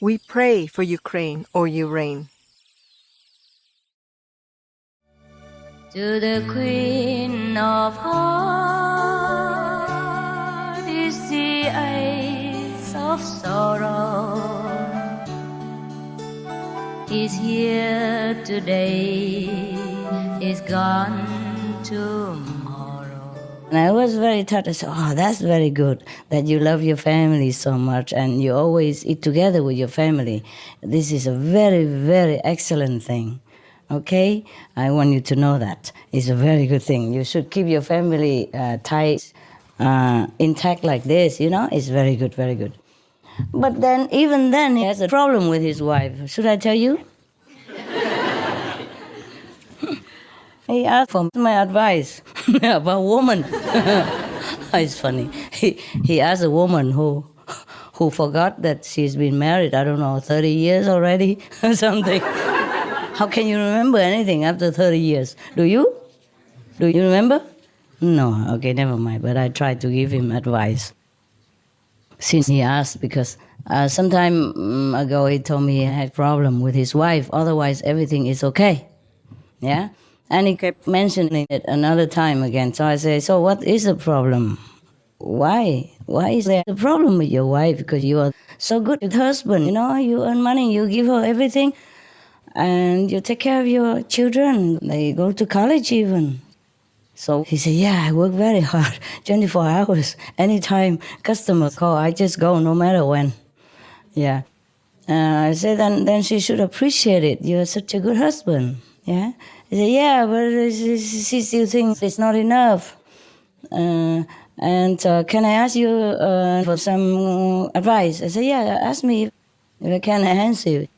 We pray for Ukraine, O you reign. To the Queen of Hearts is the ace of sorrow. He's here today, he's gone tomorrow. And I was very touched. I said, oh, that's very good that you love your family so much and you always eat together with your family. This is a very, very excellent thing. Okay? I want you to know that. It's a very good thing. You should keep your family ties intact like this, you know? It's very good, very good. But then, even then, he has a problem with his wife. Should I tell you? He asked for my advice about woman. It's funny. He asked a woman who forgot that she's been married, I don't know, 30 years already or something. How can you remember anything after 30 years? Do you? Do you remember? No, okay, never mind. But I tried to give him advice. Since he asked, because some time ago he told me he had problem with his wife, otherwise everything is okay. Yeah? And he kept mentioning it another time again. So I say, so what is the problem? Why? Why is there a problem with your wife? Because you are so good with husband, you know, you earn money, you give her everything, and you take care of your children. They go to college even. So he said, yeah, I work very hard, 24 hours. Anytime customer call, I just go no matter when. Yeah. I said, then she should appreciate it. You're such a good husband. Yeah. He said, yeah, but she still thinks it's not enough. And can I ask you for some advice? I said, yeah, ask me if I can answer you.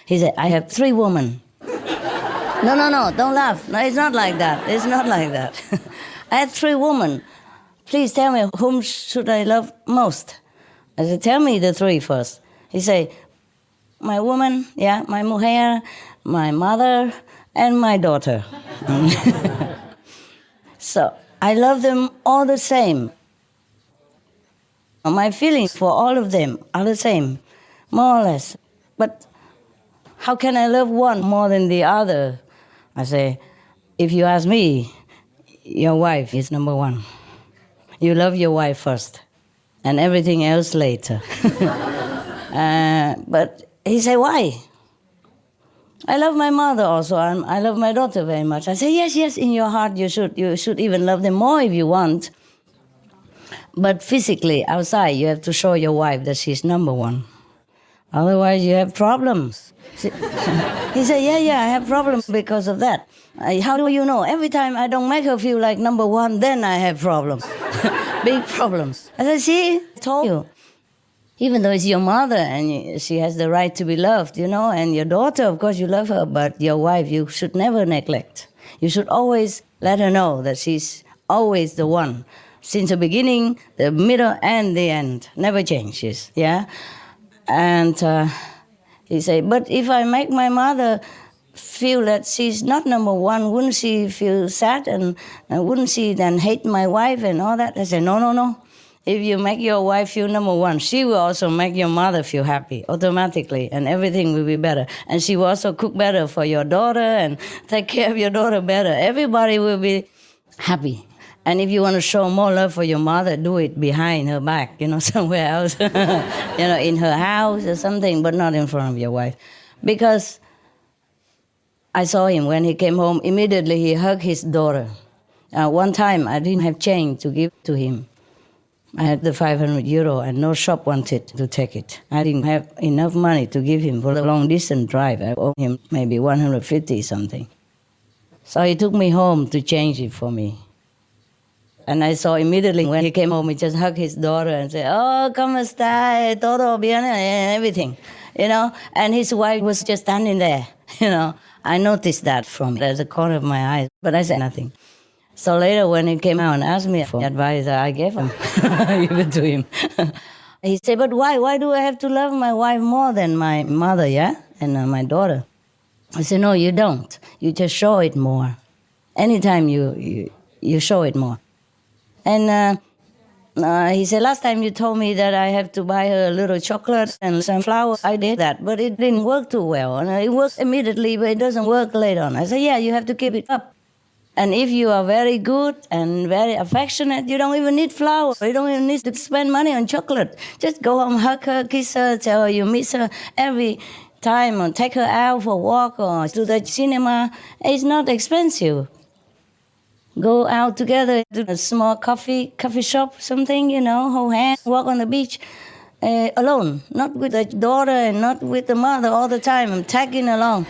He said, I have 3 women. No, don't laugh. No, it's not like that. It's not like that. I have 3 women. Please tell me, whom should I love most? I said, tell me the 3 first. He said, my woman, yeah, my mujer, my mother, and my daughter. So I love them all the same. My feelings for all of them are the same, more or less. But how can I love one more than the other? I say, if you ask me, your wife is number 1. You love your wife first, and everything else later. But he said, why? I love my mother also, and I love my daughter very much. I say, yes, in your heart you should. You should even love them more if you want. But physically, outside, you have to show your wife that she's number 1. Otherwise, you have problems. He said, yeah, I have problems because of that. How do you know? Every time I don't make her feel like number 1, then I have problems. Big problems. I said, see, I told you. Even though it's your mother and she has the right to be loved, you know, and your daughter, of course, you love her, but your wife, you should never neglect. You should always let her know that she's always the one. Since the beginning, the middle, and the end. Never changes, yeah? And he said, but if I make my mother feel that she's not number 1, wouldn't she feel sad and wouldn't she then hate my wife and all that? I said, no. If you make your wife feel number 1, she will also make your mother feel happy automatically, and everything will be better. And she will also cook better for your daughter and take care of your daughter better. Everybody will be happy. And if you want to show more love for your mother, do it behind her back, you know, somewhere else, you know, in her house or something, but not in front of your wife. Because I saw him when he came home, immediately he hugged his daughter. One time I didn't have change to give to him. I had the 500 euro and no shop wanted to take it. I didn't have enough money to give him for the long distance drive. I owed him maybe 150 something. So he took me home to change it for me. And I saw immediately when he came home, he just hugged his daughter and said, oh, ¿cómo está? Todo bien, and everything, you know. And his wife was just standing there, you know. I noticed that from the corner of my eye, but I said nothing. So later when he came out and asked me for advice, I gave him, give it to him. He said, but why? Why do I have to love my wife more than my mother, yeah? And my daughter? I said, no, you don't. You just show it more. Anytime you show it more. And He said, last time you told me that I have to buy her a little chocolate and some flowers. I did that, but it didn't work too well. And it works immediately, but it doesn't work later on. I said, yeah, you have to keep it up. And if you are very good and very affectionate, you don't even need flowers. You don't even need to spend money on chocolate. Just go home, hug her, kiss her, tell her you miss her every time, or take her out for a walk or to the cinema. It's not expensive. Go out together to a small coffee shop, something, hold hands, walk on the beach. Alone, not with the daughter and not with the mother all the time. I'm tagging along.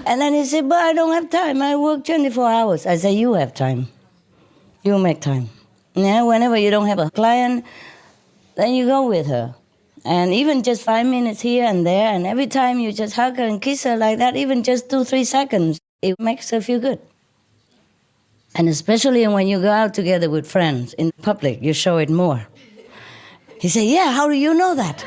And then he said, but I don't have time. I work 24 hours. I said, you have time. You make time. Yeah, whenever you don't have a client, then you go with her. And even just 5 minutes here and there, and every time you just hug her and kiss her like that, even just 2-3 seconds, it makes her feel good. And especially when you go out together with friends in public, you show it more. He said, yeah, how do you know that?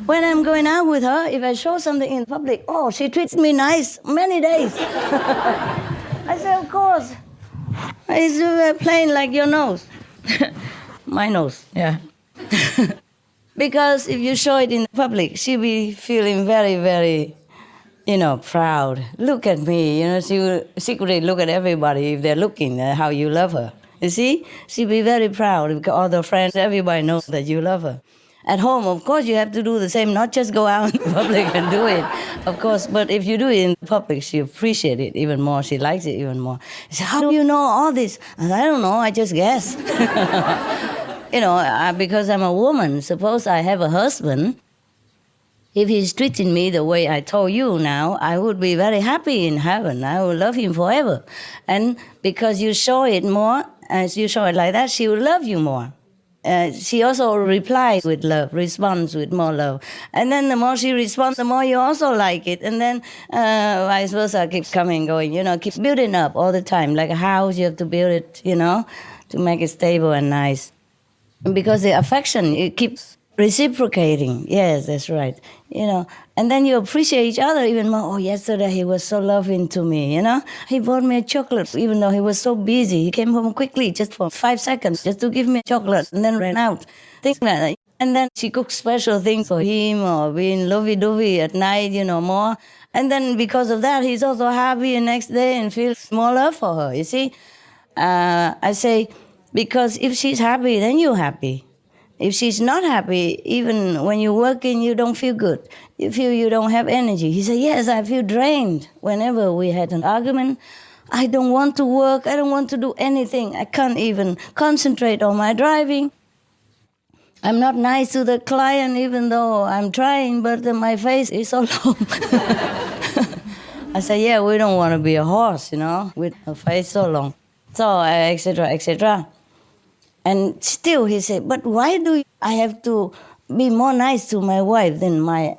When I'm going out with her, if I show something in public, oh, she treats me nice many days. I said, of course. It's plain like your nose. My nose, yeah. Because if you show it in public, she'll be feeling very, very, proud. Look at me, she will secretly look at everybody if they're looking at how you love her. You see? She'll be very proud because all the friends, everybody knows that you love her. At home, of course, you have to do the same, not just go out in public and do it, of course. But if you do it in public, she appreciates it even more. She likes it even more. She said, how do you know all this? I said, I don't know, I just guess. Because I'm a woman, suppose I have a husband. If he's treating me the way I told you now, I would be very happy in heaven. I would love him forever. And because you show it more, as you show it like that, she will love you more. She also replies with love, responds with more love. And then the more she responds, the more you also like it. And then vice versa, keep coming, going, keep building up all the time. Like a house, you have to build it, to make it stable and nice. Because the affection, it keeps reciprocating. Yes, that's right. And then you appreciate each other even more. Oh, yesterday he was so loving to me, He bought me a chocolate, even though he was so busy. He came home quickly, just for 5 seconds, just to give me a chocolate, and then ran out. Things like that. And then she cooked special things for him, or being lovey-dovey at night, more. And then because of that, he's also happy the next day and feels more love for her, you see? I say, because if she's happy, then you're happy. If she's not happy, even when you're working, you don't feel good. You feel you don't have energy. He said, yes, I feel drained. Whenever we had an argument, I don't want to work. I don't want to do anything. I can't even concentrate on my driving. I'm not nice to the client, even though I'm trying, but my face is so long. I said, yeah, we don't want to be a horse, with a face so long. So, etc., etc. And still he said, but why do I have to be more nice to my wife than my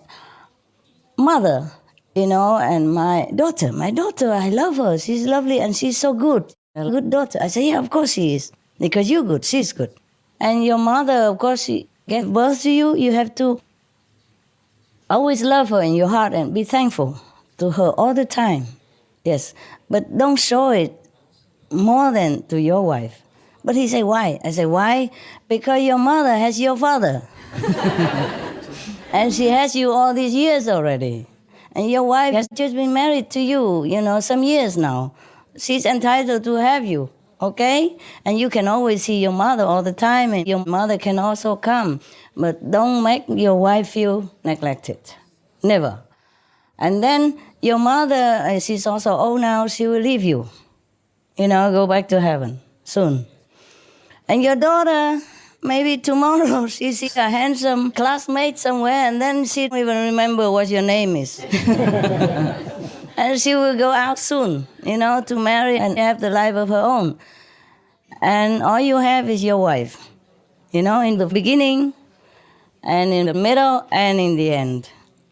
mother, and my daughter? My daughter, I love her. She's lovely and she's so good. A good daughter. I said, yeah, of course she is. Because you're good, she's good. And your mother, of course, she gave birth to you. You have to always love her in your heart and be thankful to her all the time. Yes, but don't show it more than to your wife. But he said, why? I said, why? Because your mother has your father. And she has you all these years already. And your wife has just been married to you, some years now. She's entitled to have you, okay? And you can always see your mother all the time, and your mother can also come. But don't make your wife feel neglected. Never. And then your mother, she's also old now, she will leave you. Go back to heaven soon. And your daughter, maybe tomorrow she sees a handsome classmate somewhere, and then she don't even remember what your name is. And she will go out soon, to marry and have the life of her own. And all you have is your wife, in the beginning, and in the middle, and in the end.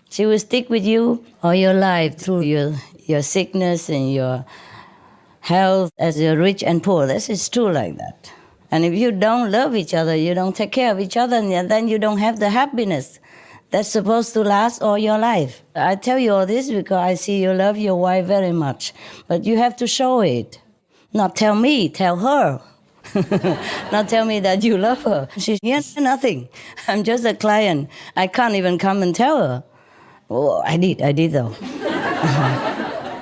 She will stick with you all your life through your sickness and your health, as you're rich and poor. This is true like that. And if you don't love each other, you don't take care of each other, and then you don't have the happiness that's supposed to last all your life. I tell you all this because I see you love your wife very much. But you have to show it. Not tell me, tell her. Not tell me that you love her. She's yes, nothing. I'm just a client. I can't even come and tell her. Oh, I did though.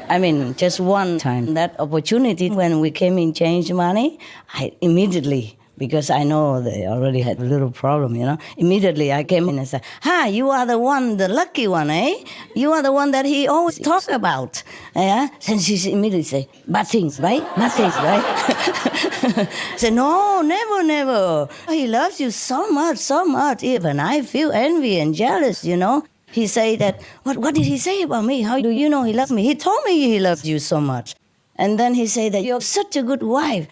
I mean, just one time, that opportunity when we came in Change Money, I immediately, because I know they already had a little problem, immediately I came in and said, "Hi, you are the one, the lucky one, eh? You are the one that he always talks about." Yeah? And she immediately said, "Bad things, right? Bad things, right?" I said, "No, never, never. He loves you so much, so much. Even I feel envy and jealous. He said that, what did he say about me? How do you know he loves me? He told me he loves you so much. And then he said that you're such a good wife.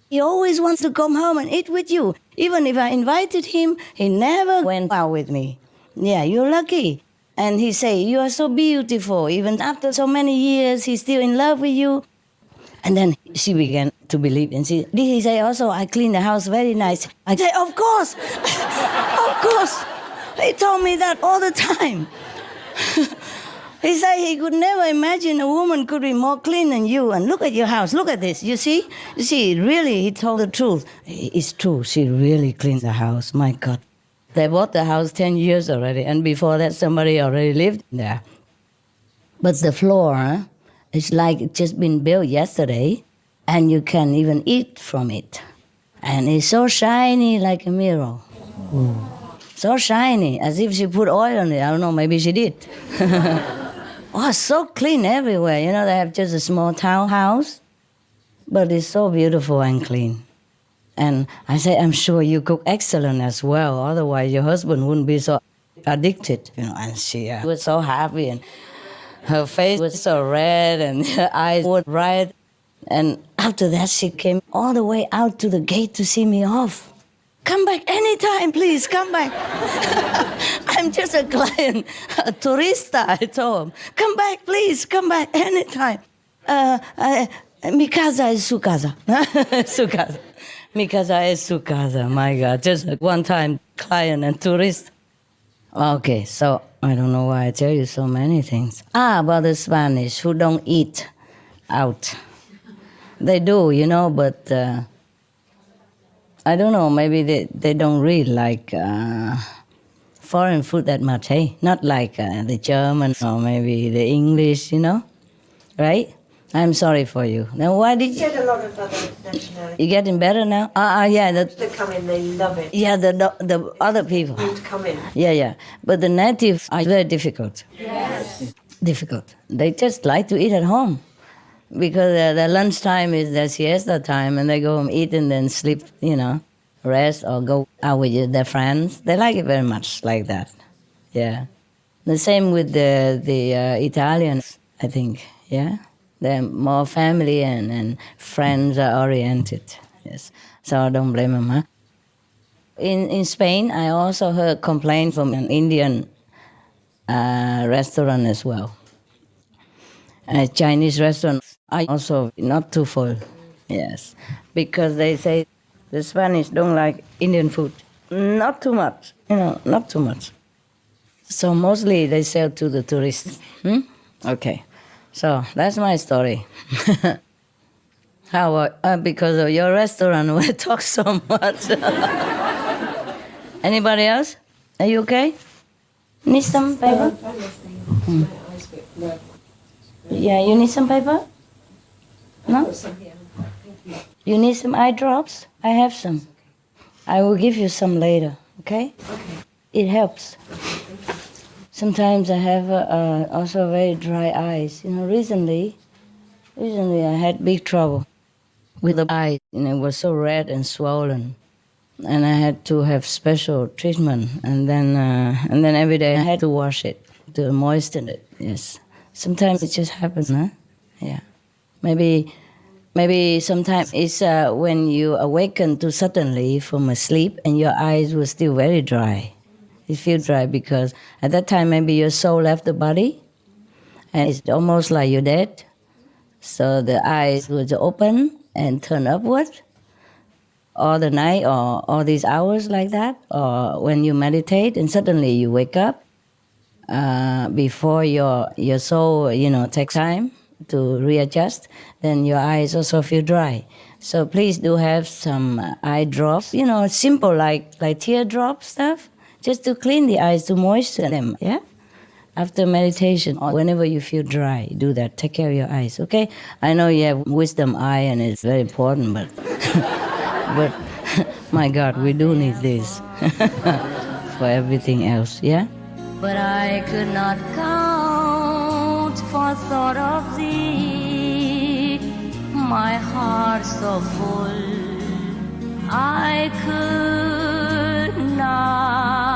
He always wants to come home and eat with you. Even if I invited him, he never went out with me. Yeah, you're lucky." And he said, "You are so beautiful. Even after so many years, he's still in love with you." And then she began to believe. And did he say also, "I clean the house very nice"? I said, "Of course, of course. He told me that all the time." He said he could never imagine a woman could be more clean than you. And look at your house. Look at this. You see, really, he told the truth. It's true. She really cleaned the house. My God. They bought the house 10 years already. And before that, somebody already lived there. But the floor is like it just been built yesterday. And you can even eat from it. And it's so shiny like a mirror. So shiny, as if she put oil on it. I don't know, maybe she did. Oh, so clean everywhere. They have just a small townhouse, but it's so beautiful and clean. And I say, "I'm sure you cook excellent as well. Otherwise, your husband wouldn't be so addicted." And she was so happy, and her face was so red, and her eyes were bright. And after that, she came all the way out to the gate to see me off. "Come back anytime, please, come back." I'm just a client, a turista, I told him. "Come back, please, come back anytime. Mi casa es su casa." Su casa. Mi casa es su casa, my God. Just a one-time client and tourist. Okay, so I don't know why I tell you so many things. About the Spanish who don't eat out. They do, but... I don't know, maybe they don't really like foreign food that much, hey? Not like the German or maybe the English, right? I'm sorry for you. Now, why did you... Get a lot of other nationalities. You getting better now? Yeah. They come in, they love it. Yeah, the other people. Need to come in. Yeah. But the natives are very difficult. Yes. Difficult. They just like to eat at home. Because their lunchtime is their siesta time, and they go home, eat, and then sleep, rest or go out with their friends. They like it very much like that. Yeah. The same with the Italians, I think. Yeah. They're more family and friends are oriented. Yes. So I don't blame them, huh? In Spain, I also heard complaint from an Indian restaurant as well. Chinese restaurants are also not too full, yes, because they say the Spanish don't like Indian food. Not too much, not too much. So mostly they sell to the tourists. Okay, so that's my story. How because of your restaurant we talk so much. Anybody else? Are you okay? Need some paper? Yeah, you need some paper? No? You need some eye drops? I have some. I will give you some later, okay? Okay. It helps. Sometimes I have also very dry eyes. Recently I had big trouble with the eye. It was so red and swollen. And I had to have special treatment. And then every day I had to wash it, to moisten it, yes. Sometimes it just happens, huh? Yeah. Maybe sometimes it's when you awaken too suddenly from a sleep and your eyes were still very dry. You feel dry because at that time maybe your soul left the body and it's almost like you're dead. So the eyes would open and turn upward all the night or all these hours like that, or when you meditate and suddenly you wake up before your soul, takes time to readjust, then your eyes also feel dry. So please do have some eye drops, simple like teardrop stuff, just to clean the eyes, to moisten them, yeah? After meditation, or whenever you feel dry, do that. Take care of your eyes, okay? I know you have wisdom eye and it's very important, but but my God, we do need this for everything else, yeah? But I could not count for thought of thee, my heart so full, I could not